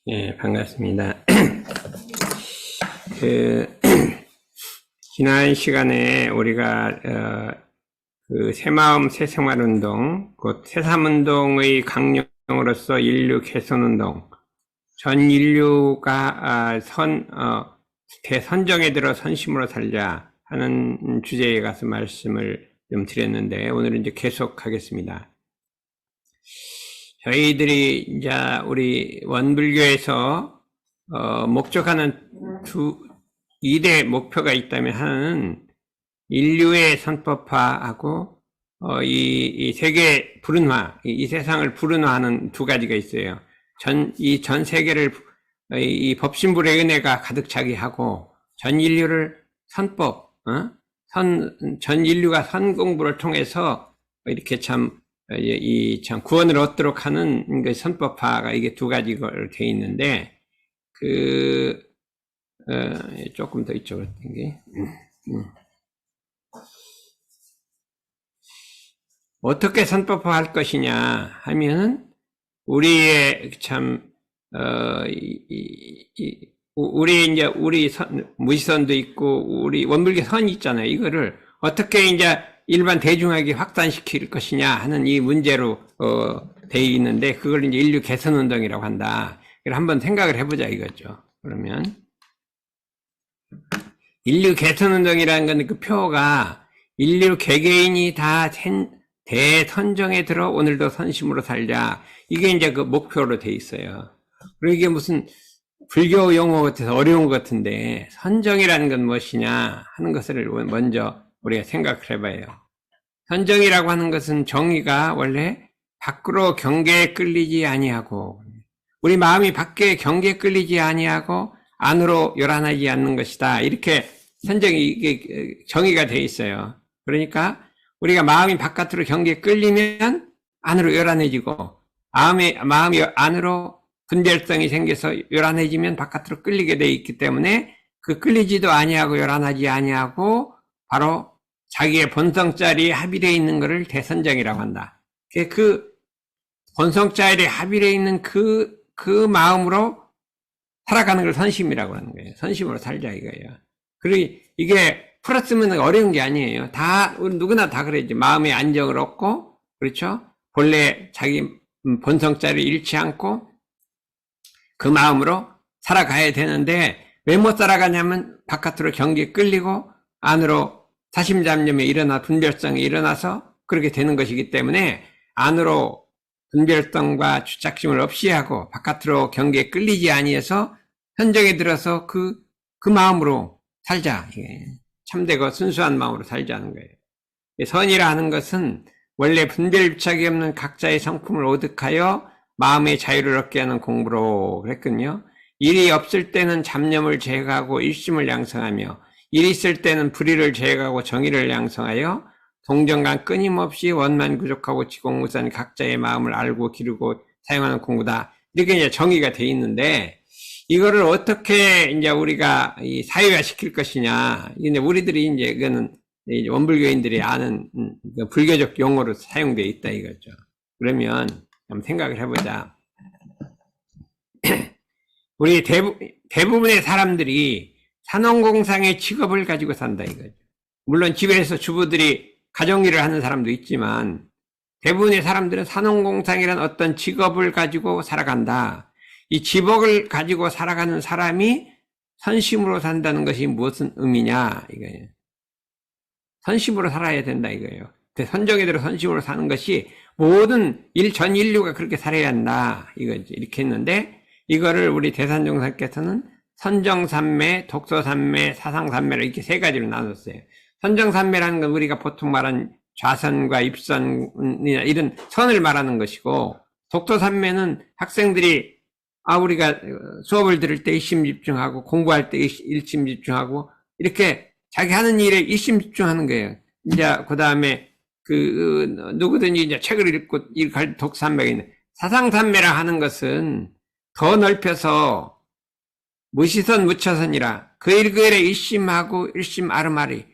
예, 반갑습니다. 그, 지난 시간에 우리가, 새마음 새생활운동, 곧 새삼운동의 강령으로서 인류 개선운동, 전 인류가, 대선정에 들어 선심으로 살자 하는 주제에 가서 말씀을 좀 드렸는데, 오늘은 이제 계속하겠습니다. 저희들이 이제 우리 원불교에서 목적하는 2대 목표가 있다면 하나는 인류의 선법화하고 이 세계 불운화, 이 세상을 불운화하는 두 가지가 있어요. 이 전 세계를 이 법신불의 은혜가 가득 차게 하고 전 인류를 선법, 전 인류가 선 공부를 통해서 이렇게 참 구원을 얻도록 하는 그 선법화가 이게 두 가지가 돼 있는데, 조금 더 이쪽으로 당기. 어떻게 선법화 할 것이냐 하면은, 우리의 우리 무지선도 있고, 우리 원불교 선이 있잖아요. 이거를 어떻게 이제 일반 대중에게 확산시킬 것이냐 하는 이 문제로 돼 있는데, 그걸 이제 인류 개선 운동이라고 한다. 그걸 한번 생각을 해보자 이거죠. 그러면 인류 개선 운동이라는 건 그 표가 인류 개개인이 다 대선정에 들어 오늘도 선심으로 살자, 이게 이제 그 목표로 돼 있어요. 그리고 이게 무슨 불교 용어 같아서 어려운 것 같은데, 선정이라는 건 무엇이냐 하는 것을 먼저 우리가 생각을 해봐요. 선정이라고 하는 것은 정의가 원래 밖으로 경계에 끌리지 아니하고, 우리 마음이 밖에 경계에 끌리지 아니하고 안으로 요란하지 않는 것이다. 이렇게 선정이, 이게 정의가 돼 있어요. 그러니까 우리가 마음이 바깥으로 경계에 끌리면 안으로 요란해지고, 마음이 안으로 분별성이 생겨서 요란해지면 바깥으로 끌리게 돼 있기 때문에, 그 끌리지도 아니하고 요란하지 아니하고 바로 자기의 본성자리에 합의되어 있는 것을 대선정이라고 한다. 그 본성자리에 합의되어 있는 그 마음으로 살아가는 걸 선심이라고 하는 거예요. 선심으로 살자 이거예요. 그리고 이게 풀었으면 어려운 게 아니에요. 누구나 다 그러지. 마음의 안정을 얻고, 그렇죠? 본래 자기 본성자리를 잃지 않고 그 마음으로 살아가야 되는데, 왜 못 살아가냐면 바깥으로 경계에 끌리고 안으로 사심잡념에 일어나 분별성이 일어나서 그렇게 되는 것이기 때문에, 안으로 분별성과 주착심을 없이 하고 바깥으로 경계에 끌리지 아니해서 현정에 들어서 그 마음으로 살자. 참되고 순수한 마음으로 살자는 거예요. 선이라 하는 것은 원래 분별주착이 없는 각자의 성품을 오득하여 마음의 자유를 얻게 하는 공부로 그랬거든요. 일이 없을 때는 잡념을 제거하고 일심을 양성하며, 일이 있을 때는 불의를 제거하고 정의를 양성하여 동정간 끊임없이 원만구족하고 지공무산 각자의 마음을 알고 기르고 사용하는 공부다. 이렇게 이제 정의가 돼 있는데, 이거를 어떻게 이제 우리가 사회화 시킬 것이냐. 근데 우리들이 이제 이거는 원불교인들이 아는 불교적 용어로 사용되어 있다 이거죠. 그러면 한번 생각을 해보자. 우리 대부분의 사람들이 산업공상의 직업을 가지고 산다 이거죠. 물론 집에서 주부들이 가정일을 하는 사람도 있지만, 대부분의 사람들은 산업공상이라는 어떤 직업을 가지고 살아간다. 이 직업을 가지고 살아가는 사람이 선심으로 산다는 것이 무슨 의미냐 이거예요. 선심으로 살아야 된다 이거예요. 선정에 들어 선심으로 사는 것이 모든 전 인류가 그렇게 살아야 한다 이거지. 이렇게 했는데, 이거를 우리 대산종사께서는 선정삼매, 독소삼매, 사상삼매를 이렇게 세 가지로 나눴어요. 선정삼매라는 건 우리가 보통 말하는 좌선과 입선이나 이런 선을 말하는 것이고, 독소삼매는 학생들이 우리가 수업을 들을 때 일심집중하고, 공부할 때 일심집중하고, 이렇게 자기 하는 일에 일심집중하는 거예요. 이제 그 다음에 누구든지 이제 책을 읽고 이렇게 독삼매가 있는, 사상삼매라 하는 것은 더 넓혀서 무시선 무처선이라, 그 일에 일심하고 일심 아르마리,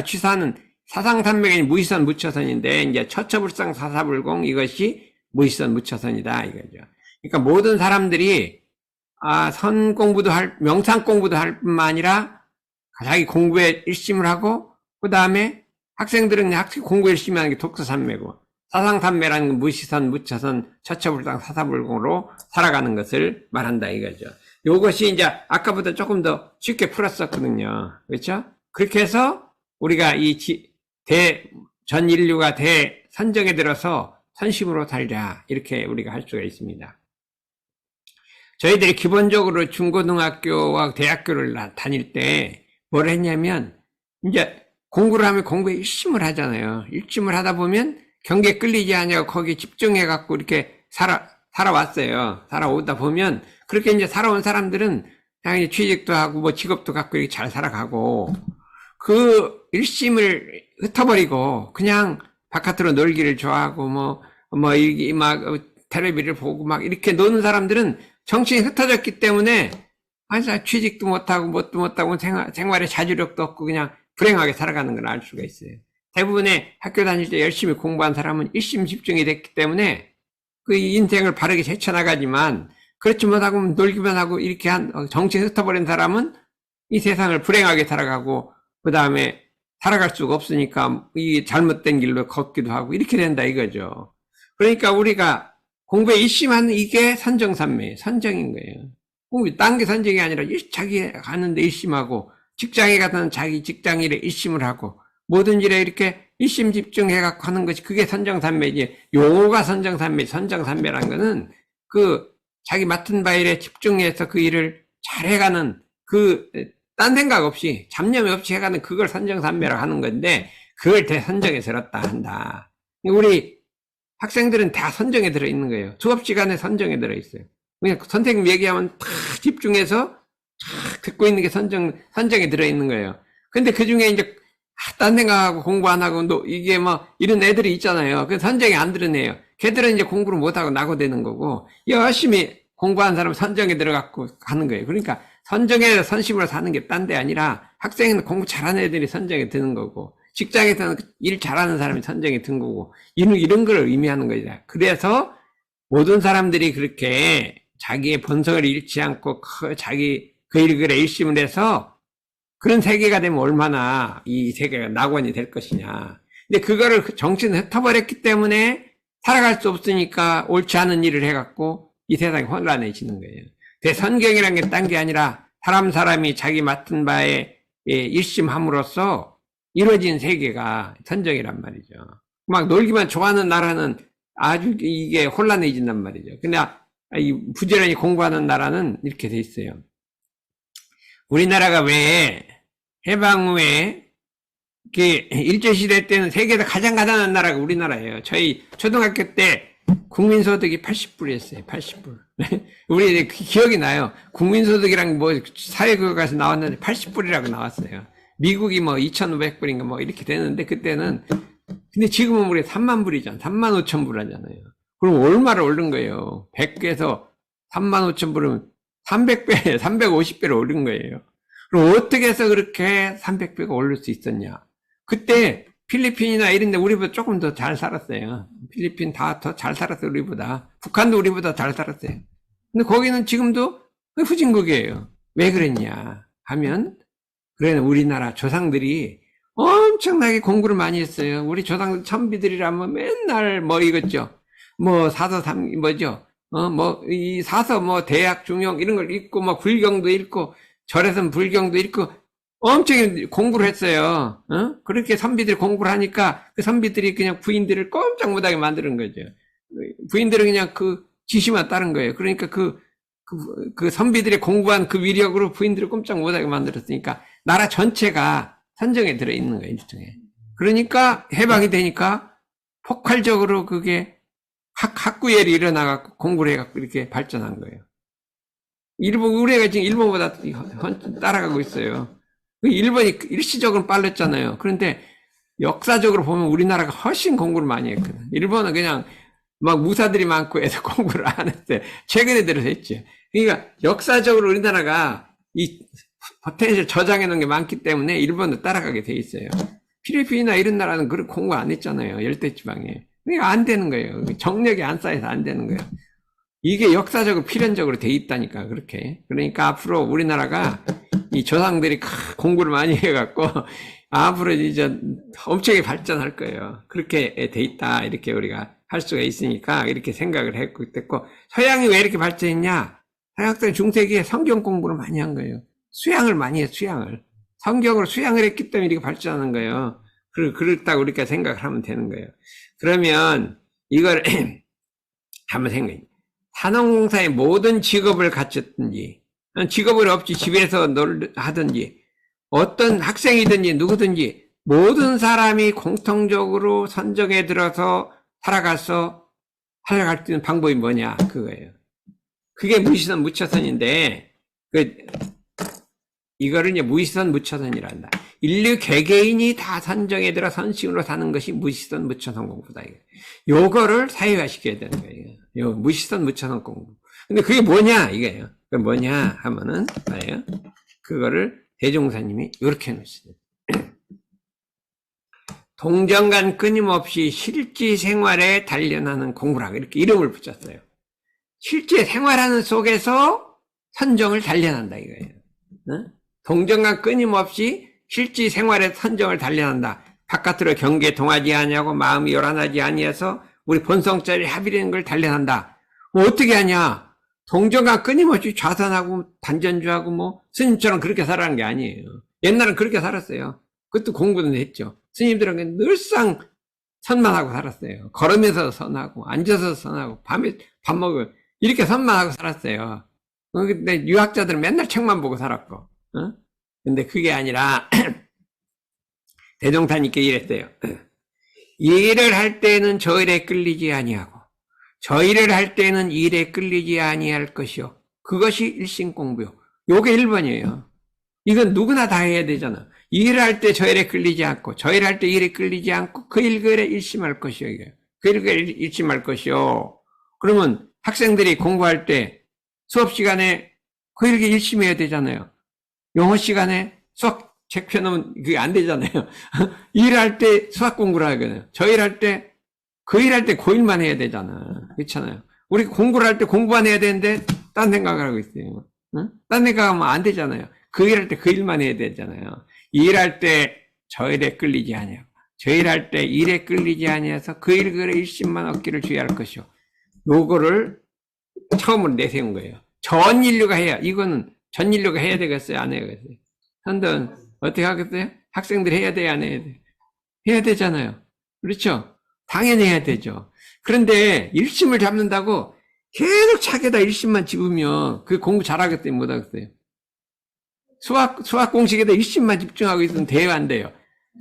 취사는 사상삼매가 아닌 무시선 무처선인데, 이제 처처불상 사사불공, 이것이 무시선 무처선이다 이거죠. 그러니까 모든 사람들이 선 공부도 명상 공부도 할 뿐만 아니라 자기 공부에 일심을 하고, 그 다음에 학생들은 학생 공부 열심히 하는 게 독서산매고, 사상산매라는 건 무시선, 무차선, 처처불당, 사사불공으로 살아가는 것을 말한다 이거죠. 요것이 이제 아까보다 조금 더 쉽게 풀었었거든요. 그렇죠? 그렇게 해서 우리가 전 인류가 대선정에 들어서 선심으로 살자, 이렇게 우리가 할 수가 있습니다. 저희들이 기본적으로 중고등학교와 대학교를 다닐 때 뭘 했냐면, 이제 공부를 하면 공부에 일심을 하잖아요. 일심을 하다 보면 경계에 끌리지 않냐고 거기에 집중해갖고 이렇게 살아왔어요. 살아오다 보면, 그렇게 이제 살아온 사람들은 당연히 취직도 하고 뭐 직업도 갖고 이렇게 잘 살아가고, 그 일심을 흩어버리고 그냥 바깥으로 놀기를 좋아하고 이게 막 텔레비를 보고 막 이렇게 노는 사람들은 정신이 흩어졌기 때문에 취직도 못하고 뭣도 못하고 생활에 자주력도 없고 그냥 불행하게 살아가는 걸 알 수가 있어요. 대부분의 학교 다닐 때 열심히 공부한 사람은 일심 집중이 됐기 때문에 그 인생을 바르게 제쳐나가지만, 그렇지 못하고 놀기만 하고 이렇게 정신이 흩어버린 사람은 이 세상을 불행하게 살아가고, 그 다음에 살아갈 수가 없으니까 이 잘못된 길로 걷기도 하고 이렇게 된다 이거죠. 그러니까 우리가 공부에 일심하는 이게 선정산매, 선정인 거예요. 딴 게 선정이 아니라 자기 가는데 일심하고, 직장에 가서는 자기 직장 일에 일심을 하고, 모든 일에 이렇게 일심 집중해갖고 하는 것이 그게 선정산매지. 용어가 선정산매라는 거는 자기 맡은 바 일에 집중해서 그 일을 잘 해가는, 딴 생각 없이 잡념 없이 해가는 그걸 선정산매라고 하는 건데, 그걸 대선정에 들었다 한다. 우리 학생들은 다 선정에 들어있는 거예요. 수업 시간에 선정에 들어있어요. 그냥 선생님 얘기하면 다 집중해서 탁 듣고 있는 게 선정에 들어있는 거예요. 근데 그 중에 이제 딴 생각하고 공부 안 하고 이게 이런 애들이 있잖아요. 그 선정에 안 들어내요. 걔들은 이제 공부를 못하고 낙오되는 거고, 열심히 공부한 사람은 선정에 들어갖고 가는 거예요. 그러니까 선정에 선심으로 사는 게 딴 데 아니라, 학생은 공부 잘하는 애들이 선정에 드는 거고, 직장에서는 일 잘하는 사람이 선정에 든 거고, 이런 걸 의미하는 거죠. 그래서 모든 사람들이 그렇게 자기의 본성을 잃지 않고 자기 그 일글에 일심을 해서 그런 세계가 되면 얼마나 이 세계가 낙원이 될 것이냐. 근데 그거를 정신을 흩어버렸기 때문에 살아갈 수 없으니까 옳지 않은 일을 해갖고 이 세상이 혼란해지는 거예요. 대선경이라는 게 딴 게 아니라 사람이 자기 맡은 바에 일심함으로써 이루어진 세계가 선정이란 말이죠. 막 놀기만 좋아하는 나라는 아주 이게 혼란해진단 말이죠. 근데 부지런히 공부하는 나라는 이렇게 돼 있어요. 우리나라가 왜 해방 후에 일제시대 때는 세계에서 가장 가난한 나라가 우리나라예요. 저희 초등학교 때 국민소득이 80불이었어요. 80불. 우리 기억이 나요. 국민소득이랑 사회교과서 나왔는데 80불이라고 나왔어요. 미국이 2,500불인가 이렇게 되는데, 그때는. 근데 지금은 우리 3만 불이잖아. 3만 5천 불 하잖아요. 그럼 얼마를 오른 거예요? 100에서 3만 5천 불은 300배, 350배를 오른 거예요. 그럼 어떻게 해서 그렇게 300배가 오를 수 있었냐? 그때 필리핀이나 이런 데 우리보다 조금 더 잘 살았어요. 필리핀 다 더 잘 살았어요, 우리보다. 북한도 우리보다 잘 살았어요. 근데 거기는 지금도 후진국이에요. 왜 그랬냐 하면, 그래, 우리나라 조상들이 엄청나게 공부를 많이 했어요. 우리 조상 천비들이라면 맨날 이거죠. 사서 이 사서 대학 중용 이런 걸 읽고 불경도 읽고 절에서는 불경도 읽고 엄청 공부를 했어요. 그렇게 선비들이 공부를 하니까 그 선비들이 그냥 부인들을 꼼짝 못하게 만드는 거죠. 부인들은 그냥 그 지시만 따른 거예요. 그러니까 그 선비들이 공부한 그 위력으로 부인들을 꼼짝 못하게 만들었으니까 나라 전체가 선정에 들어있는 거예요, 일종의. 그러니까 해방이 되니까 폭발적으로 그게 학구열이 일어나갖고 공부를 해갖고 이렇게 발전한 거예요. 우리가 지금 일본보다 따라가고 있어요. 일본이 일시적으로 빨랐잖아요. 그런데 역사적으로 보면 우리나라가 훨씬 공부를 많이 했거든. 일본은 그냥 무사들이 많고 해서 공부를 안 했어요. 최근에 들어서 했죠. 그러니까 역사적으로 우리나라가 이 포텐셜 저장해 놓은 게 많기 때문에 일본도 따라가게 돼 있어요. 필리핀이나 이런 나라는 그런 공부 안 했잖아요. 열대지방에. 그러니까 안 되는 거예요. 정력이 안 쌓여서 안 되는 거예요. 이게 역사적으로 필연적으로 돼 있다니까, 그렇게. 그러니까 앞으로 우리나라가 이 조상들이 공부를 많이 해갖고, 앞으로 이제 엄청나게 발전할 거예요. 그렇게 돼 있다. 이렇게 우리가 할 수가 있으니까, 이렇게 생각을 했고, 서양이 왜 이렇게 발전했냐? 서양학생 중세기에 성경 공부를 많이 한 거예요. 수양을 많이 해요, 수양을. 성경으로 수양을 했기 때문에 이렇게 발전하는 거예요. 그렇다고 우리가 생각을 하면 되는 거예요. 그러면, 이걸, 한번 생각해. 산업공사의 모든 직업을 갖췄든지, 직업을 없이 집에서 하든지, 어떤 학생이든지 누구든지, 모든 사람이 공통적으로 선정에 들어서 살아갈 수 있는 방법이 뭐냐, 그거예요. 그게 무시선 무처선인데, 이거를 이제 무시선 무처선이라 한다. 인류 개개인이 다 선정에 들어 선심으로 사는 것이 무시선 무처선 공부다. 요거를 사회화시켜야 되는 거예요. 요 무시선 무처선 공부. 근데 그게 뭐냐 이거예요. 그 뭐냐 하면은 뭐예요? 그거를 대종사님이 이렇게 놓으시죠. 동정간 끊임없이 실제 생활에 단련하는 공부라고 이렇게 이름을 붙였어요. 실제 생활하는 속에서 선정을 단련한다 이거예요. 동정간 끊임없이 실제 생활의 선정을 단련한다. 바깥으로 경계 동하지 아니하고 마음이 요란하지 아니해서 우리 본성자리 합의되는 걸 단련한다. 어떻게 하냐? 동정간 끊임없이 좌선하고 단전주하고 뭐 스님처럼 그렇게 살아가는 게 아니에요. 옛날엔 그렇게 살았어요. 그것도 공부는 했죠. 스님들은 늘상 선만하고 살았어요. 걸으면서 선하고 앉아서 선하고 밤에 밥 먹고 이렇게 선만하고 살았어요. 근데 유학자들은 맨날 책만 보고 살았고. 근데 그게 아니라 대종사님께 이랬어요. 이 일을 할 때는 저 일에 끌리지 아니하고 저 일을 할 때는 이 일에 끌리지 아니할 것이요. 그것이 일심공부요. 요게 1번이에요. 이건 누구나 다 해야 되잖아. 이 일을 할 때 저 일에 끌리지 않고 저 일을 할 때 이 일에 끌리지 않고 그 일에 일심할 것이요. 이게. 그 일에 일심할 것이요. 그러면 학생들이 공부할 때 수업 시간에 그 일에 일심해야 되잖아요. 영어 시간에 수학 책 펴놓으면 그게 안 되잖아요. 일할 때 수학 공부를 하거든요. 저 일할 때, 그 일할 때 그 일만 해야 되잖아. 그렇잖아요. 우리 공부를 할 때 공부만 해야 되는데, 딴 생각을 하고 있어요. 딴 생각하면 안 되잖아요. 그 일할 때 그 일만 해야 되잖아요. 일할 때 저 일에 끌리지 아니하고, 저 일할 때 일에 끌리지 아니해서 그 일에 일심만 얻기를 주의할 것이요. 요거를 처음으로 내세운 거예요. 전 인류가 해야, 이거는 전 인류가 해야 되겠어요? 안 해야겠어요? 한번 어떻게 하겠어요? 학생들 해야 돼요? 안 해야 돼요? 해야 되잖아요. 그렇죠? 당연히 해야 되죠. 그런데 일심을 잡는다고 계속 차게다 일심만 집으면 그 공부 잘하겠어요? 못하겠어요? 수학 공식에다 일심만 집중하고 있으면 돼요? 안 돼요?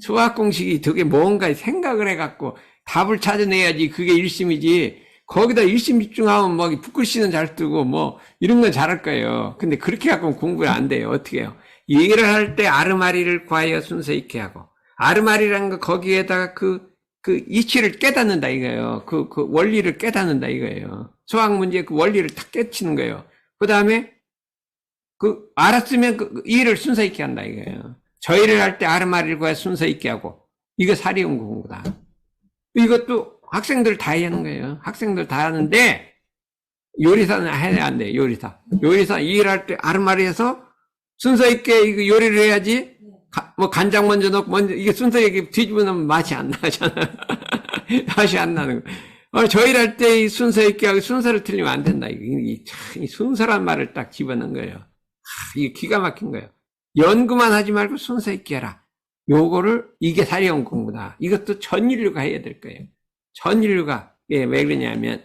수학 공식이 되게 뭔가 생각을 해갖고 답을 찾아내야지 그게 일심이지. 거기다 일심 집중하면 막 붓글씨는 잘 뜨고 뭐 이런 건 잘할 거예요. 근데 그렇게 갖고는 공부가 안 돼요. 어떻게 해요? 일을 할 때 아르마리를 구하여 순서 있게 하고 아르마리라는 거 거기에다가 그 이치를 깨닫는다 이거예요. 그 원리를 깨닫는다 이거예요. 수학 문제 그 원리를 탁 깨치는 거예요. 그 다음에 알았으면 그 일을 순서 있게 한다 이거예요. 저 일을 할 때 아르마리를 구하여 순서 있게 하고 이거 사리연구 공부다. 이것도 학생들 다 하는 거예요. 학생들 다 하는데 요리사는 해야 안 돼. 요리사 일할 때 아르마리에서 순서 있게 이거 요리를 해야지. 뭐 간장 먼저 넣고 먼저 이게 순서 있게 뒤집어 놓으면 맛이 안 나잖아. 맛이 안 나는 거. 저 일할 때 이 순서 있게 하고 순서를 틀리면 안 된다. 이 순서란 말을 딱 집어넣은 거예요. 이게 기가 막힌 거예요. 연구만 하지 말고 순서 있게 해라. 요거를 이게 사리연 공부다. 이것도 전 인류가 해야 될 거예요. 전 인류가 왜 그러냐면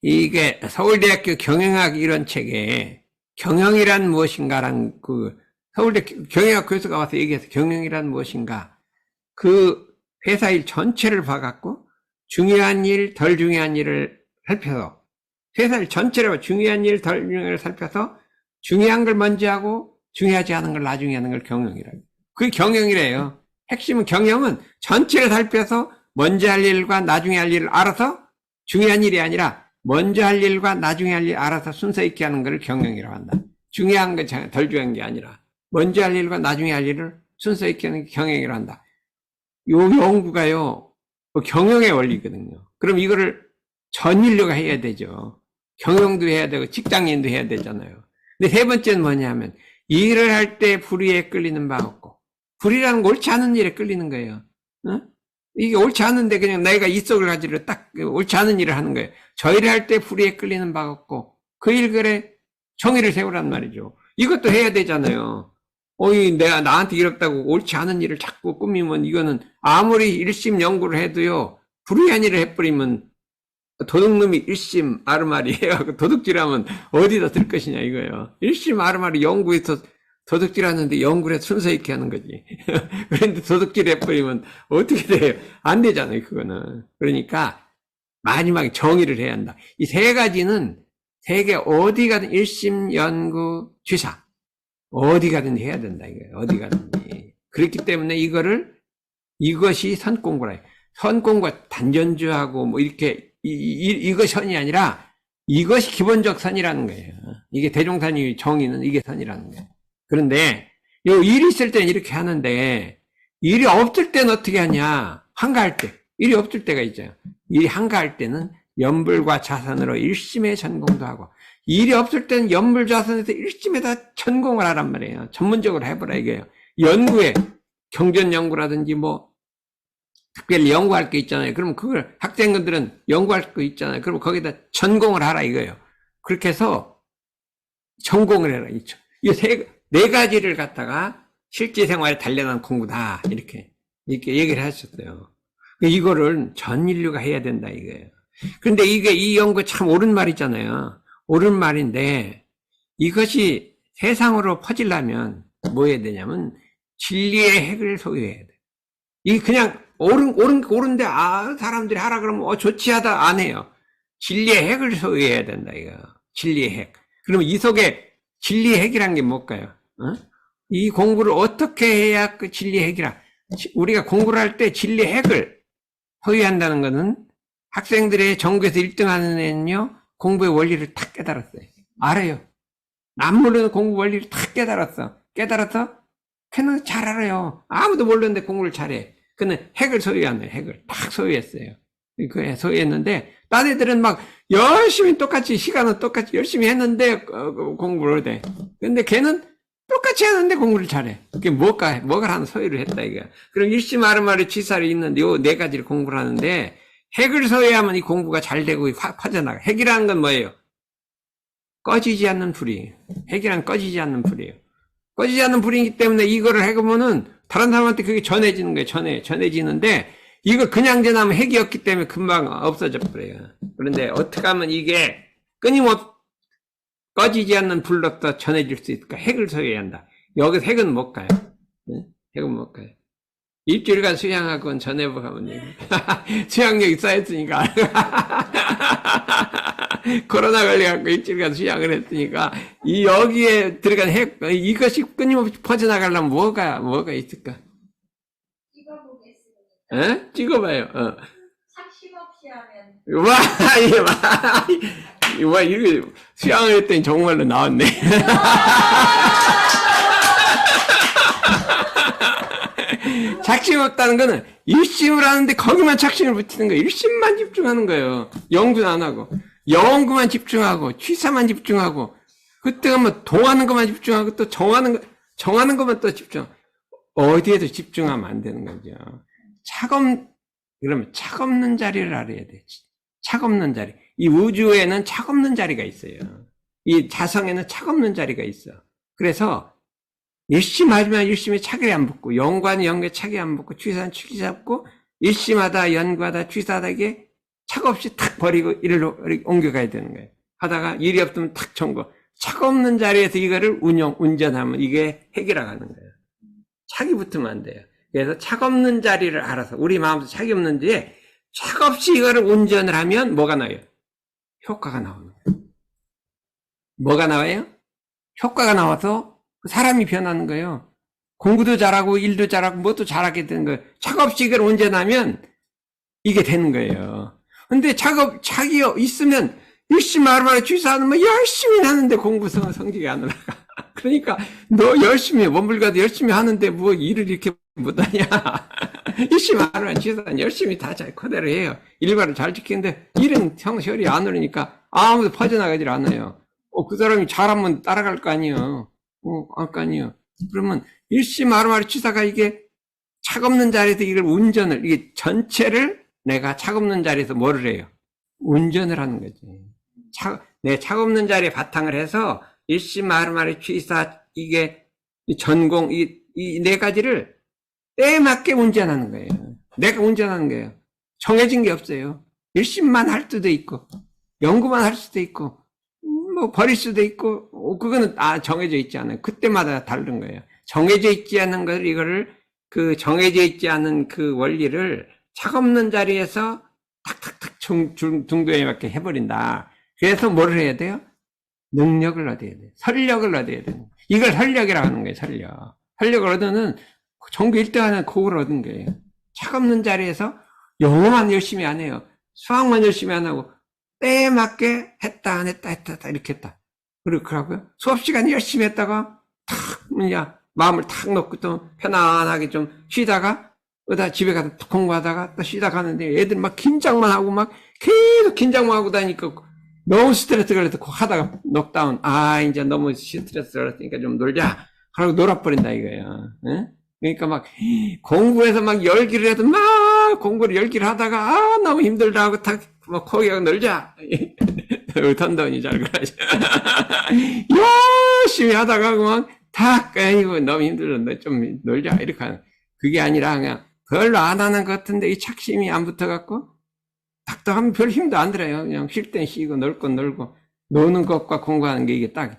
이게 서울대학교 경영학 이론 책에 경영이란 무엇인가란 서울대 경영학 교수가 와서 얘기해서 경영이란 무엇인가 그 회사 일 전체를 봐갖고 중요한 일, 덜 중요한 일을 살펴서 회사 일 전체를 중요한 일, 덜 중요한 일을 살펴서 중요한 걸 먼저 하고 중요하지 않은 걸 나중에 하는 걸 경영이라고. 그게 경영이래요. 핵심은 경영은 전체를 살펴서 먼저 할 일과 나중에 할 일을 알아서 중요한 일이 아니라 먼저 할 일과 나중에 할 일 알아서 순서 있게 하는 걸 경영이라고 한다. 중요한 건 덜 중요한 게 아니라 먼저 할 일과 나중에 할 일을 순서 있게 하는 게 경영이라고 한다. 요 연구가요. 경영의 원리거든요. 그럼 이거를 전 인류가 해야 되죠. 경영도 해야 되고 직장인도 해야 되잖아요. 근데 세 번째는 뭐냐면 일을 할 때 불의에 끌리는 바 없고, 불의라는 거 옳지 않은 일에 끌리는 거예요. 어? 이게 옳지 않은데 그냥 내가 이속을 가지고 딱 옳지 않은 일을 하는 거예요. 저 일을 할 때 불의에 끌리는 바 없고 그 일들에 정의를 세우란 말이죠. 이것도 해야 되잖아요. 내가 나한테 이렇다고 옳지 않은 일을 자꾸 꾸미면 이거는 아무리 일심 연구를 해도요, 불의한 일을 해버리면 도둑놈이 일심 아르마리 해갖고 도둑질하면 어디다 들 것이냐 이거예요. 일심 아르마리 연구해서 도둑질하는데 연구를 해서 순서 있게 하는 거지. 그런데 도둑질 해버리면 어떻게 돼요? 안 되잖아요, 그거는. 그러니까 마지막에 정의를 해야 한다. 이 세 가지는 세계 어디 가든 일심 연구 취사 어디 가든 해야 된다 이거예요. 어디 가든지. 그렇기 때문에 이것이 선공부라 해요. 선공부가 단전주하고 뭐 이렇게 이거 선이 아니라 이것이 기본적 선이라는 거예요. 이게 대종선이 정의는 이게 선이라는 거예요. 그런데 요 일이 있을 때는 이렇게 하는데 일이 없을 때는 어떻게 하냐? 한가할 때. 일이 없을 때가 있죠. 일이 한가할 때는 연불과 자선으로 일심에 전공도 하고, 일이 없을 때는 연불 자선에서 일심에다 전공을 하란 말이에요. 전문적으로 해보라 이게요. 연구에 경전 연구라든지 뭐 특별히 연구할 게 있잖아요. 그러면 그걸 학생들은 연구할 거 있잖아요. 그럼 거기다 전공을 하라 이거예요. 그렇게 해서 전공을 해라. 이 네 가지를 갖다가 실제 생활에 단련한 공부다. 이렇게 얘기를 하셨어요. 이거를 전 인류가 해야 된다 이거예요. 그런데 이 연구 참 옳은 말이잖아요. 옳은 말인데 이것이 세상으로 퍼지려면 뭐 해야 되냐면 진리의 핵을 소유해야 돼. 이 그냥 옳은데 사람들이 하라 그러면 좋지 하다 안 해요. 진리의 핵을 소유해야 된다 이거. 진리의 핵. 그러면 이 속에 진리의 핵이란 게 뭘까요? 이 공부를 어떻게 해야 그 진리의 핵이라. 우리가 공부를 할 때 진리의 핵을 소유한다는 것은 학생들의 전교에서 1등하는 애는요, 공부의 원리를 탁 깨달았어요. 알아요. 남모르는 공부 원리를 탁 깨달았어. 걔는 잘 알아요. 아무도 모르는데 공부를 잘해. 그는 핵을 소유하네. 핵을 탁 소유했어요. 그 소유했는데 딴 애들은 막 열심히 똑같이 시간은 똑같이 열심히 했는데 공부를 해. 근데 걔는 똑같이 하는데 공부를 잘해. 그게 뭐가 하는 소유를 했다 이거야. 그럼 일심 아르마리 취사를 있는데 요 네 가지를 공부를 하는데 핵을 소유하면 이 공부가 잘 되고 퍼져나가. 핵이라는 건 뭐예요? 꺼지지 않는 불이. 핵이란 꺼지지 않는 불이에요. 꺼지지 않는 불이기 때문에 이거를 해보면은 다른 사람한테 그게 전해지는 거예요. 전해지는데 이거 그냥 전하면 핵이었기 때문에 금방 없어져 버려요. 그런데 어떻게 하면 이게 꺼지지 않는 불로부터 전해질 수 있을까? 핵을 소유해야 한다. 여기서 핵은 뭘까요? 네? 핵은 뭘까요? 일주일간 수양학원 전해보 가면 돼요. 수양력이 쌓였으니까. 코로나 걸려갖고 일주일간 수양을 했으니까, 여기에 들어간 핵, 이것이 끊임없이 퍼져나가려면 뭐가 있을까? 찍어보겠습니다. 찍어봐요. 착심 없이 하면. 이거 수양을 했더니 정말로 나왔네. 착심 없다는 거는 일심을 하는데 거기만 착심을 붙이는 거예요. 일심만 집중하는 거예요. 연구는 안 하고. 연구만 집중하고, 취사만 집중하고, 그때 가면 동하는 것만 집중하고, 또 정하는 것만 또 집중하고, 어디에도 집중하면 안 되는 거죠. 그러면 착 없는 자리를 알아야 돼. 착 없는 자리. 이 우주에는 착 없는 자리가 있어요. 이 자성에는 착 없는 자리가 있어. 그래서, 일심하지만 일심에 착이 안 붙고, 연구하는 연구에 착이 안 붙고, 취사는 취사 붙고, 일심하다, 연구하다, 취사하다, 이게 착 없이 탁 버리고 일로 옮겨가야 되는 거예요. 하다가 일이 없으면 탁 청구. 착 없는 자리에서 이거를 운전하면 이게 핵이라고 하는 거예요. 착이 붙으면 안 돼요. 그래서 착 없는 자리를 알아서, 우리 마음속 착이 없는지에 착 없이 이거를 운전을 하면 뭐가 나와요? 효과가 나오는 거예요. 뭐가 나와요? 효과가 나와서 사람이 변하는 거예요. 공부도 잘하고 일도 잘하고 뭐도 잘하게 되는 거예요. 착 없이 이걸 운전하면 이게 되는 거예요. 근데 착이 있으면 일심 아르바를 취사하면 뭐 열심히 하는데 공부 성적이 안 올라가. 그러니까 너 열심히 원불가도 열심히 하는데 뭐 일을 이렇게 못하냐. 열심히 하면 지사 열심히 다 잘 그대로 해요. 일과를 잘 지키는데 일은 성실히 안 오르니까 아무도 퍼져나가질 않아요. 그 사람이 잘하면 따라갈 거 아니에요. 알 거 아니에요. 그러면 열심히 하루하루 치다가 이게 착 없는 자리에서 이걸 운전을, 이게 전체를 내가 착 없는 자리에서 뭐를 해요? 운전을 하는 거지. 내 착 없는 자리에 바탕을 해서 일심 하루하루 취사, 이게 전공, 이 네 가지를 때에 맞게 운전하는 거예요. 내가 운전하는 거예요. 정해진 게 없어요. 일심만 할 수도 있고, 연구만 할 수도 있고, 뭐 버릴 수도 있고, 그거는 정해져 있지 않아요. 그때마다 다른 거예요. 정해져 있지 않은 걸, 이거를, 그 정해져 있지 않은 그 원리를 착 없는 자리에서 탁탁탁 중도에 맞게 해버린다. 그래서 뭐를 해야 돼요? 능력을 얻어야 돼요. 설력을 얻어야 돼요. 이걸 설력이라고 하는 거예요, 설력. 설력을 얻으면 전교 1등하는 그걸 얻은 거예요. 착 없는 자리에서 영어만 열심히 안 해요. 수학만 열심히 안 하고 때에 맞게 했다 안 했다 이렇게 했다. 그렇더라고요. 수업 시간에 열심히 했다가 탁 그냥 마음을 탁 놓고 또 편안하게 좀 쉬다가 집에 가서 공부하다가 또 쉬다 가는데 애들 막 긴장만 하고 막 계속 긴장만 하고 다니까 너무 스트레스 걸려서 하다가 넉다운. 이제 너무 스트레스 걸렸으니까 좀 놀자. 하고 놀아버린다 이거예요. 응? 그러니까 막 공부해서 막 열기를 해도 막 공부를 열기를 하다가 너무 힘들다 하고 탁 막 거기가 놀자. 던던이 잘 그러죠. 열심히 하다가 그만 탁 아이고 너무 힘들었는데 좀 놀자 이렇게 하는. 그게 아니라 그냥 별로 안 하는 것 같은데 이 착심이 안 붙어갖고 딱딱하면 별 힘도 안 들어요. 그냥 쉴 땐 쉬고 놀 건 놀고 노는 것과 공부하는 게 이게 딱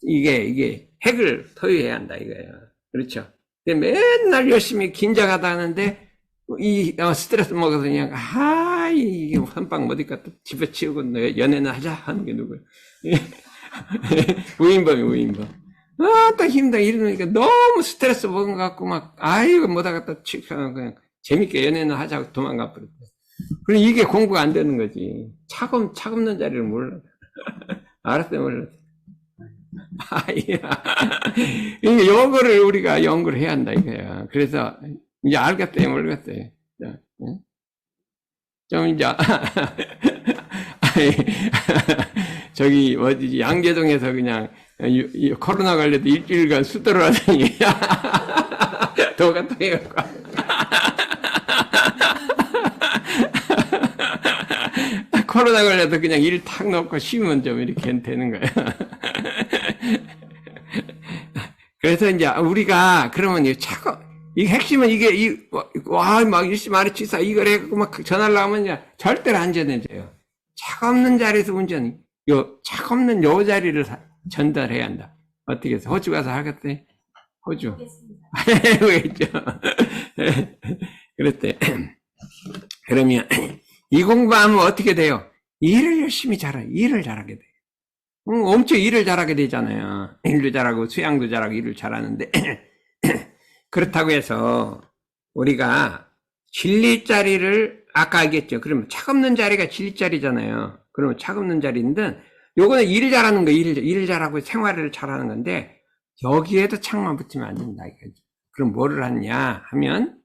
이게 핵을 토유해야 한다 이거예요. 그렇죠. 맨날 열심히 긴장하다 하는데 스트레스 먹어서 그냥 이게 한방 못 있겠다 집어치우고 연애는 하자 하는 게 누구예요? 우인범. 또 힘들어 이러니까 너무 스트레스 먹은 것 같고 막 이거 못하겠다 치고 그냥 재밌게 연애는 하자고 도망가 버렸대. 그럼 이게 공부가 안 되는 거지. 착 없는 자리를 몰라. 알았어요, 몰랐어. 이게 요거를 우리가 연구를 해야 한다, 이거야. 그래서, 이제 알겠어요, 모르겠어요. 좀 이제, 저기, 어디지, 양재동에서 그냥, 코로나 걸려도 일주일간 수도를 하더니, 도가 통해갖고. 코로나 걸려도 그냥 일 탁 놓고 쉬면 좀 이렇게 되는 거예요. 그래서 이제 우리가 그러면 이 핵심은 막 일시 말이 치사 이걸 해갖고 막 전화를 하면 이제 절대로 안 전해져요. 차 없는 자리에서 운전, 차 없는 요 자리를 전달해야 한다. 어떻게 해서? 호주 가서 하겠대? 호주. 해보겠죠. 그랬대. 그러면, 이 공부하면 어떻게 돼요? 일을 열심히 일을 잘하게 돼요. 엄청 일을 잘하게 되잖아요. 일도 잘하고 수양도 잘하고 일을 잘하는데 그렇다고 해서 우리가 진리자리를 아까 알겠죠? 그러면 착 없는 자리가 진리자리잖아요. 그러면 착 없는 자리인데 요거는 일을 잘하는 거, 일을 잘하고 생활을 잘하는 건데 여기에도 착만 붙이면 안 된다 이거죠. 그럼 뭐를 하냐 하면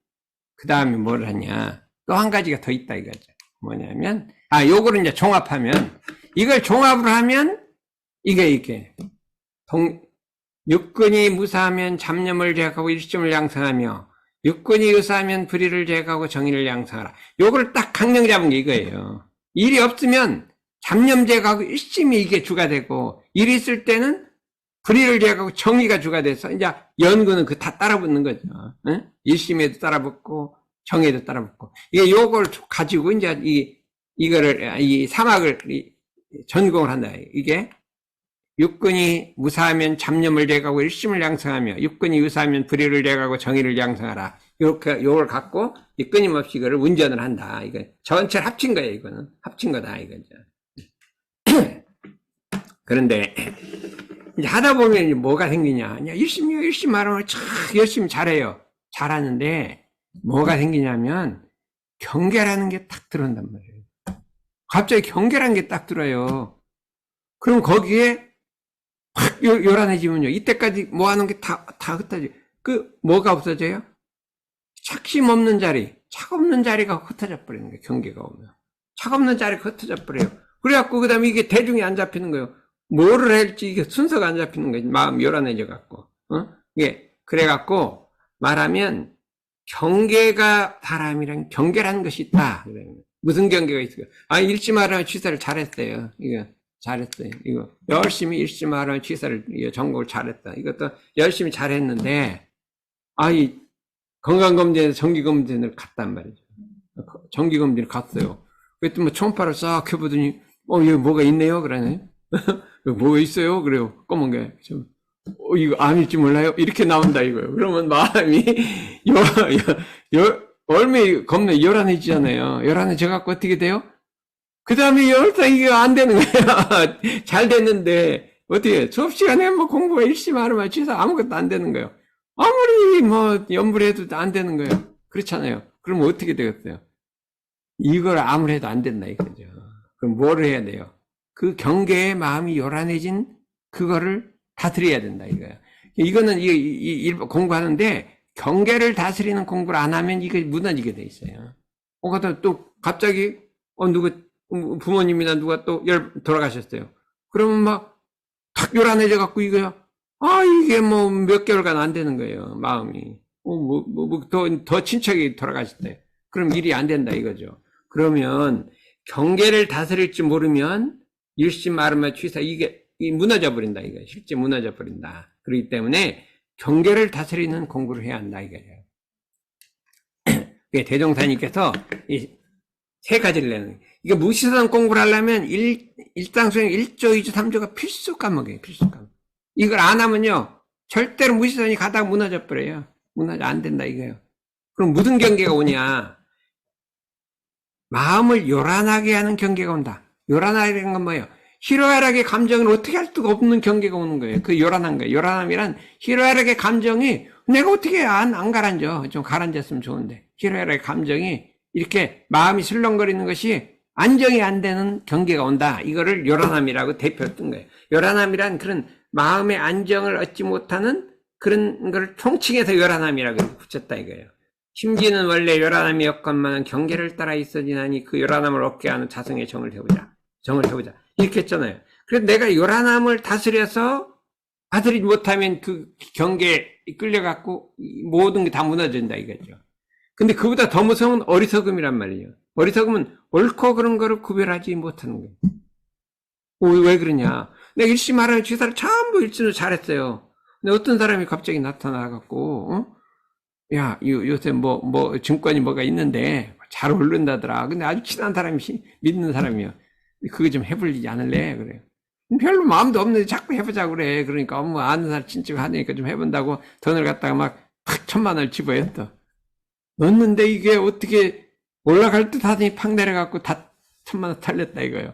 그 다음에 뭐를 하냐 또 한 가지가 더 있다 이거죠. 뭐냐면 요거를 이제 종합하면 이걸 종합을 하면 이게 육근이 무사하면 잡념을 제거하고 일심을 양성하며 육근이 의사하면 불의를 제거하고 정의를 양성하라. 요거를 딱 강령 잡은 게 이거예요. 일이 없으면 잡념 제거하고 일심이 이게 주가 되고 일이 있을 때는 불의를 제거하고 정의가 주가 돼서 이제 연구는 그 다 따라붙는 거죠. 응? 일심에도 따라붙고 정의에도 따라붙고 이게 요걸 가지고 이제 이 사막을 전공을 한다. 이게 육근이 무사하면 잡념을 제거하고 일심을 양성하며 육근이 유사하면 불의를 제거하고 정의를 양성하라. 요걸 갖고 이 끊임없이 이거를 운전을 한다. 이거 전체를 합친 거예요. 이거는 합친 거다 이거죠. 그런데 이제 하다 보면 이제 뭐가 생기냐? 열심히 하라고 열심히 잘해요. 잘하는데 뭐가 생기냐면 경계라는 게 딱 들어온단 말이에요. 갑자기 경계라는 게 딱 들어요. 그럼 거기에 확 요란해지면요. 이때까지 모아놓은 게 다 흩어져. 뭐가 없어져요? 착심 없는 자리, 착 없는 자리가 흩어져 버리는 거예요. 경계가 오면. 착 없는 자리가 흩어져 버려요. 그래갖고, 그 다음에 이게 대중이 안 잡히는 거예요. 뭐를 할지 이게 순서가 안 잡히는 거예요. 마음이 요란해져 갖고. 이게, 그래갖고, 말하면, 경계가 사람이란 경계라는 것이 있다. 무슨 경계가 있어요? 읽지 말하면 취사를 잘했어요. 이거 잘했어요. 이거 열심히 읽지 말하면 취사를 전공을 잘했다. 이것도 열심히 잘했는데 이 건강검진에서 정기검진을 갔단 말이죠. 정기검진을 갔어요. 그랬더니 뭐 초음파를 싹 해보더니 여기 뭐가 있네요. 그러네. 뭐가 있어요? 그래요. 검은 게 좀. 이거 암일지 몰라요? 이렇게 나온다 이거예요. 그러면 마음이 얼마나 겁나 요란해지잖아요. 요란해져 갖고 어떻게 돼요? 그 다음에 열상 이게 안 되는 거야. 잘 됐는데 어떻게 수업 시간에 뭐 공부가 열심히 하면 취사 아무것도 안 되는 거예요. 아무리 뭐 연구를 해도 안 되는 거예요. 그렇잖아요. 그러면 어떻게 되겠어요? 이걸 아무리 해도 안 된다 이거죠. 그럼 뭐를 해야 돼요? 그 경계에 마음이 요란해진 그거를 다스려야 된다 이거야. 이거는 공부하는데 경계를 다스리는 공부를 안 하면 이게 무너지게 돼 있어요. 그러다 또 갑자기 누구 부모님이나 누가 또 돌아가셨어요. 그러면 막 탁 요란해져 갖고 이거요. 이게 뭐 몇 개월간 안 되는 거예요. 마음이 더 친척이 돌아가셨대요. 그럼 일이 안 된다 이거죠. 그러면 경계를 다스릴 줄 모르면 일심 마르마 취사 이게 무너져 버린다 이거 실제 무너져 버린다. 그렇기 때문에 경계를 다스리는 공부를 해야 한다 이거예요. 대종사님께서 이 세 가지를 내는 이게 무시성 공부를 하려면 일상수행 1조, 2조, 3조가 필수 과목이에요. 필수 과목. 이걸 안 하면요 절대로 무시성이 가다가 무너져 버려요. 무너져 안 된다 이거예요. 그럼 무슨 경계가 오냐? 마음을 요란하게 하는 경계가 온다. 요란하게 하는 건 뭐예요? 희로애락의 감정을 어떻게 할 수가 없는 경계가 오는 거예요. 그 요란한 거예요. 요란함이란 희로애락의 감정이 내가 어떻게 안 가라앉아. 좀 가라앉았으면 좋은데. 희로애락의 감정이 이렇게 마음이 슬렁거리는 것이 안정이 안 되는 경계가 온다. 이거를 요란함이라고 대표 뜬 거예요. 요란함이란 그런 마음의 안정을 얻지 못하는 그런 걸 총칭해서 요란함이라고 붙였다 이거예요. 심지는 원래 요란함이었건만은 경계를 따라 있어지나니 그 요란함을 얻게 하는 자성의 정을 해보자. 이렇게 했잖아요. 그래서 내가 요란함을 다스려서 다스리지 못하면 그 경계에 끌려갖고 모든 게 다 무너진다 이거죠. 근데 그보다 더 무서운 어리석음이란 말이에요. 어리석음은 옳고 그런 거를 구별하지 못하는 거예요. 왜 그러냐? 내가 일심 하라는 취사를 전부 일심을 잘했어요. 근데 어떤 사람이 갑자기 나타나갖고, 야, 요새 증권이 뭐가 있는데 잘 오른다더라. 근데 아주 친한 사람이 믿는 사람이요. 그거 좀 해보지 않을래? 그래요. 별로 마음도 없는데 자꾸 해보자고 그래. 그러니까 아는 사람 친척 하니까 좀 해본다고 돈을 갖다가 막 탁 1,000만 원을 집어였어. 넣었는데 이게 어떻게 올라갈 듯 하더니 팍 내려갖고 다 1,000만 원 탈렸다 이거예요.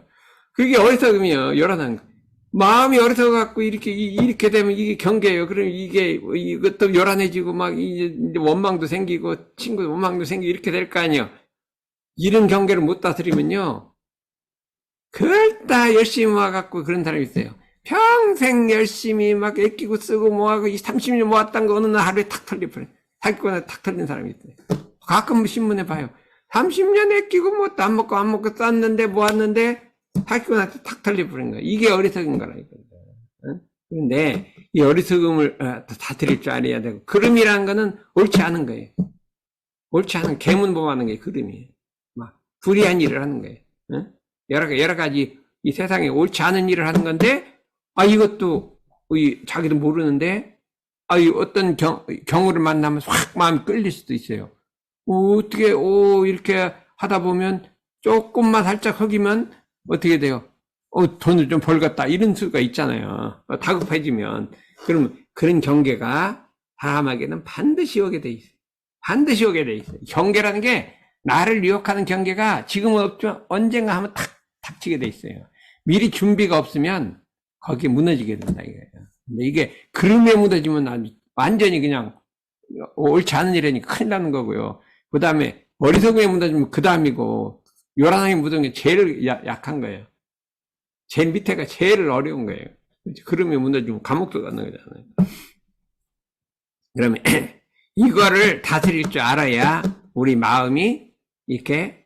그게 어리석음이요. 요란한 거. 마음이 어리석어갖고 이렇게 되면 이게 경계예요. 그럼 이것도 요란해지고 막 이제 원망도 생기고 친구 원망도 생기고 이렇게 될 거 아니에요. 이런 경계를 못 다스리면요. 그걸 다 열심히 모아갖고 그런 사람이 있어요. 평생 열심히 막 애끼고 쓰고 모아고 30년 모았던 거 어느 날 하루에 탁 털려버려. 사기꾼한테 탁 털린 사람이 있어요. 가끔 신문에 봐요. 30년 애끼고 뭐 안 먹고 쌌는데 모았는데 사기꾼한테 탁 털려버린 거예요. 이게 어리석은 거라 이거죠. 그런데 이 어리석음을 다스릴 줄 알아야 되고 그름이라는 거는 옳지 않은 거예요. 옳지 않은 계문범하는 게 그름이에요. 막 불의한 일을 하는 거예요. 여러 가지 이 세상에 옳지 않은 일을 하는 건데 이것도 자기도 모르는데 어떤 경우를 만나면 확 마음이 끌릴 수도 있어요. 어떻게 이렇게 하다 보면 조금만 살짝 허기면 어떻게 돼요? 돈을 좀 벌겠다 이런 수가 있잖아요. 다급해지면 그러면 그런 경계가 사람에게는 반드시 오게 돼 있어요. 반드시 오게 돼 있어요. 경계라는 게 나를 유혹하는 경계가 지금은 없지만 언젠가 하면 탁 닥치게 돼 있어요. 미리 준비가 없으면 거기에 무너지게 된다 이거예요. 근데 이게 그름에 무너지면 완전히 그냥 옳지 않은 일이니까 큰일 나는 거고요. 그 다음에 어리석음에 무너지면 그 다음이고 요란하게 묻은 게 제일 약한 거예요. 제일 밑에가 제일 어려운 거예요. 그러면 무너지면 감옥도 가는 거잖아요. 그러면 이거를 다스릴 줄 알아야 우리 마음이 이렇게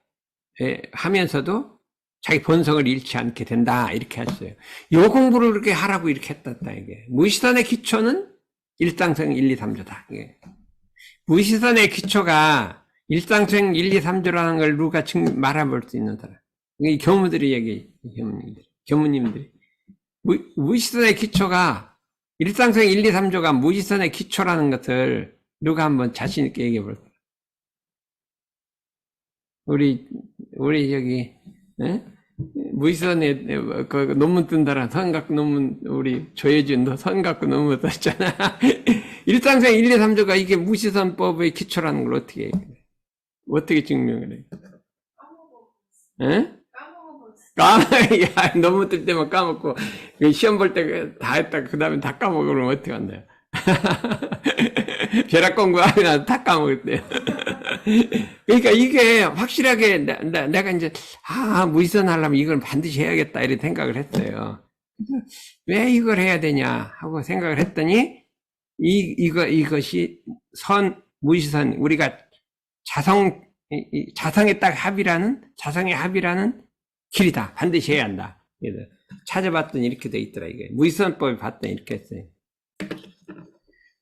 하면서도 자기 본성을 잃지 않게 된다. 이렇게 했어요. 요 공부를 그렇게 하라고 이렇게 했다. 이게. 무시선의 기초는 일상성 1, 2, 3조다. 이게. 무시선의 기초가 일상성 1, 2, 3조라는 걸 누가 말해볼 수 있는 사람. 이 교무들이 얘기, 교무님들이. 무시선의 기초가 일상성 1, 2, 3조가 무시선의 기초라는 것을 누가 한번 자신있게 얘기해 볼까? 우리 저기, 무시선에, 그 논문 뜬다라, 선 갖고 논문, 우리 조혜준, 너 선 갖고 논문 떴잖아. 일상성 1, 2, 3조가 이게 무시선법의 기초라는 걸 어떻게, 어떻게 증명을 해? 논문 뜰 때만 까먹고, 시험 볼 때 다 했다, 그 다음에 다 까먹으면 어떻게 한대요? 벼락 공부하면 다 까먹었대요. 그러니까 이게 확실하게 내가 이제 무시선 하려면 이걸 반드시 해야겠다 이런 생각을 했어요. 왜 이걸 해야 되냐 하고 생각을 했더니 이것이 무시선 우리가 자성의 자성의 합이라는 길이다. 반드시 해야 한다. 찾아봤더니 이렇게 돼 있더라. 이게 무시선법을 봤더니 이렇게 했어요.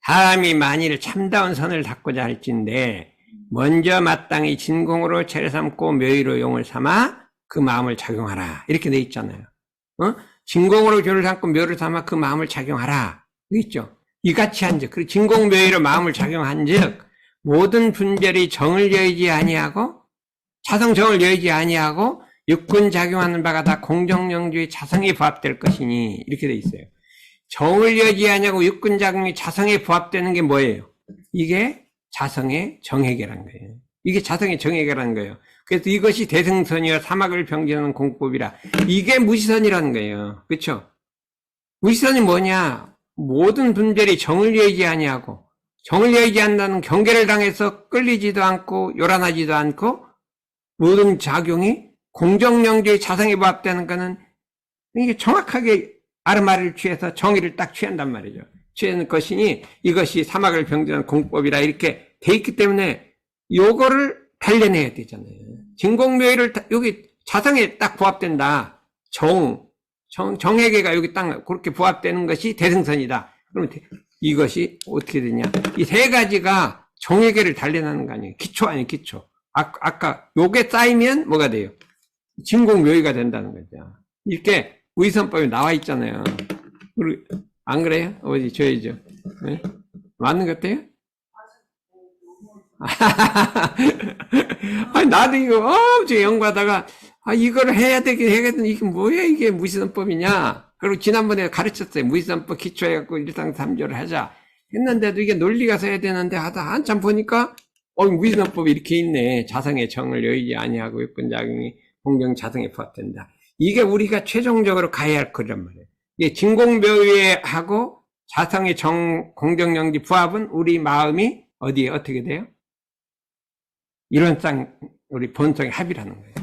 사람이 만일 참다운 선을 닦고자 할진대 먼저 마땅히 진공으로 채를 삼고 묘의로 용을 삼아 그 마음을 작용하라. 이렇게 돼 있잖아요. 진공으로 교를 삼고 묘를 삼아 그 마음을 작용하라. 있죠. 이같이 한즉 그리고 진공 묘의로 마음을 작용한즉 모든 분별이 정을 여의지 아니하고 자성 정을 여의지 아니하고 육군 작용하는 바가 다 공정영주의 자성에 부합될 것이니 이렇게 돼 있어요. 정을 여지 아니하고 육군작용이 자성에 부합되는 게 뭐예요? 이게 자성의 정해계라는 거예요. 이게 자성의 정해계라는 거예요. 그래서 이것이 대승선이여 사막을 병진하는 공법이라. 이게 무시선이라는 거예요. 그렇죠? 무시선이 뭐냐? 모든 분별이 정을 여지 아니하고 정을 여지 않는다는 경계를 당해서 끌리지도 않고 요란하지도 않고 모든 작용이 공정영주의 자성에 부합되는 거는 이게 정확하게 아르마를 취해서 정의를 딱 취한단 말이죠. 취하는 것이니 이것이 사막을 병진하는 공법이라 이렇게 돼 있기 때문에 요거를 달려내야 되잖아요. 진공묘의를 여기 자성에 딱 부합된다. 정해계가 여기 딱 그렇게 부합되는 것이 대승선이다. 그러면 이것이 어떻게 되냐? 이 세 가지가 정해계를 달려나는 거 아니에요. 기초 아니에요, 기초. 아까 요게 쌓이면 뭐가 돼요? 진공묘의가 된다는 거죠. 이렇게 무시선법에 나와 있잖아요. 안 그래요? 어디 줘야죠. 네? 맞는 것 같아요? 아니, 나도 이거 엄청 연구하다가 이걸 해야 되긴 해야겠는데 이게 뭐야 이게 무시선법이냐. 그리고 지난번에 가르쳤어요. 무시선법 기초해갖고 일상삼조를 하자 했는데도 이게 논리가 서야 되는데 하다 한참 보니까 무시선법이 이렇게 있네. 자성의 정을 여의지 아니하고 육군작용이 공정 자성에 부합된다. 이게 우리가 최종적으로 가야 할 거란 말이에요. 이게 진공묘의하고 자성의 공정영지 부합은 우리 마음이 어디에 어떻게 돼요? 이론상 우리 본성의 합이라는 거예요.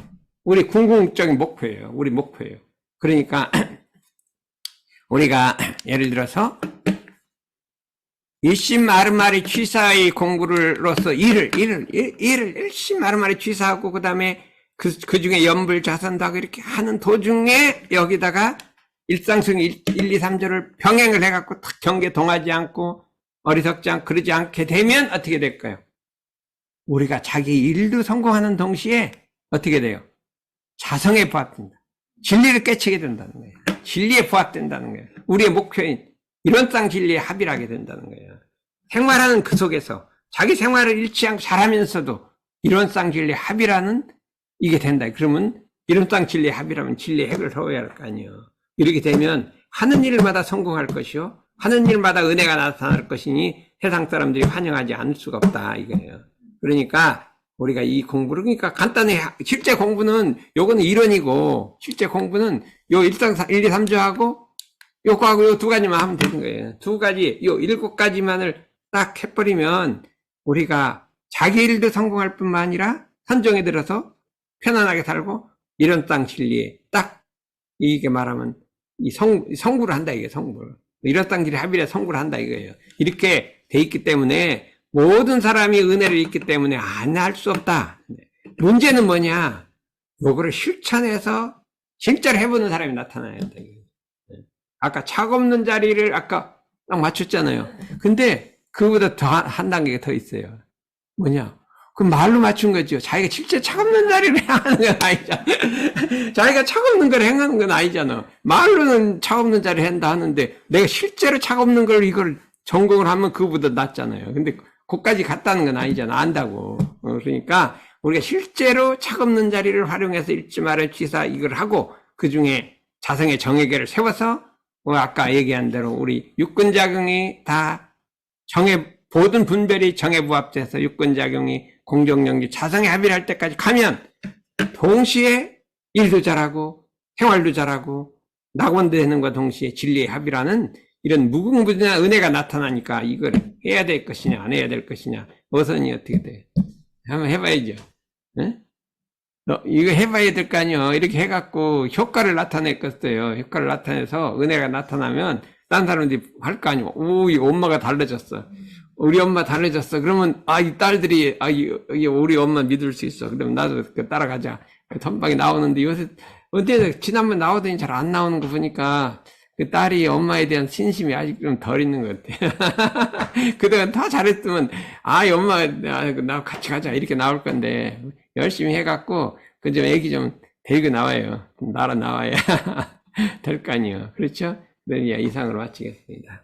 우리 궁극적인 목표예요. 우리 목표예요. 그러니까 우리가 예를 들어서 일심 아르마리 취사의 공부로서 일을 일심 아르마리 취사하고 그 다음에 그 중에 연불 자선다고 이렇게 하는 도중에 여기다가 일상성 1, 2, 3조를 병행을 해갖고 탁 경계 동하지 않고 어리석지 않고 그러지 않게 되면 어떻게 될까요? 우리가 자기 일도 성공하는 동시에 어떻게 돼요? 자성에 부합된다. 진리를 깨치게 된다는 거예요. 진리에 부합된다는 거예요. 우리의 목표인 이론상 진리에 합의를 하게 된다는 거예요. 생활하는 그 속에서 자기 생활을 잃지 않고 잘하면서도 이론상 진리에 합의라는 이게 된다. 그러면 이론상 진리의 합이라면 진리의 핵을 세워야 할 거 아니에요. 이렇게 되면 하는 일마다 성공할 것이요. 하는 일마다 은혜가 나타날 것이니 세상 사람들이 환영하지 않을 수가 없다. 이거예요. 그러니까 우리가 이 공부를 그러니까 간단해. 실제 공부는 요거는 이론이고 실제 공부는 요 일상 1, 2, 3조하고 요거하고 요 두 가지만 하면 되는 거예요. 두 가지, 요 7가지만을 딱 해버리면 우리가 자기 일도 성공할 뿐만 아니라 선정에 들어서 편안하게 살고 이런 땅 진리에 딱 이게 말하면 성구를 한다, 이게 성구를. 일확상질이 합의래 성구를 한다, 이거예요. 이렇게 돼 있기 때문에, 모든 사람이 은혜를 입기 때문에 안 할 수 없다. 문제는 뭐냐? 요거를 실천해서 실제로 해보는 사람이 나타나야 된다. 아까 착 없는 자리를 아까 딱 맞췄잖아요. 근데 그거보다 더 한 단계가 더 있어요. 뭐냐? 그 말로 맞춘 거죠. 자기가 실제 착 없는 자리를 행하는 건 아니잖아. 자기가 착 없는 걸 행하는 건 아니잖아. 말로는 착 없는 자리를 한다 하는데 내가 실제로 착 없는 걸 이걸 전공을 하면 그거보다 낫잖아요. 근데 거기까지 갔다는 건 아니잖아. 안다고. 그러니까 우리가 실제로 착 없는 자리를 활용해서 읽지 말을 취사 이걸 하고 그 중에 자성의 정의계를 세워서 아까 얘기한 대로 우리 육근작용이 다 모든 분별이 정해부합돼서 육근작용이 공정영지 자성의 합의를 할 때까지 가면 동시에 일도 잘하고 생활도 잘하고 낙원도 되는 것과 동시에 진리의 합의라는 이런 무궁무진한 은혜가 나타나니까 이걸 해야 될 것이냐 안 해야 될 것이냐 어선이 어떻게 돼? 한번 해봐야죠. 네? 이거 해봐야 될 거 아니요. 이렇게 해갖고 효과를 나타냈겠어요. 효과를 나타내서 은혜가 나타나면 딴 사람들이 할 거 아니고 오, 이 엄마가 달라졌어. 우리 엄마 달라졌어. 그러면 이 딸들이 우리 엄마 믿을 수 있어. 그러면 나도 따라가자. 선방이 나오는데 요새 어제 지난번 나오더니 잘 안 나오는 거 보니까 그 딸이 엄마에 대한 신심이 아직 좀 덜 있는 것 같아. 그동안 다 잘했으면 엄마 나 같이 가자 이렇게 나올 건데 열심히 해갖고 그 좀 애기 좀 데리고 나와요. 나라 나와야 될 거 아니에요. 그렇죠? 네, 이상으로 마치겠습니다.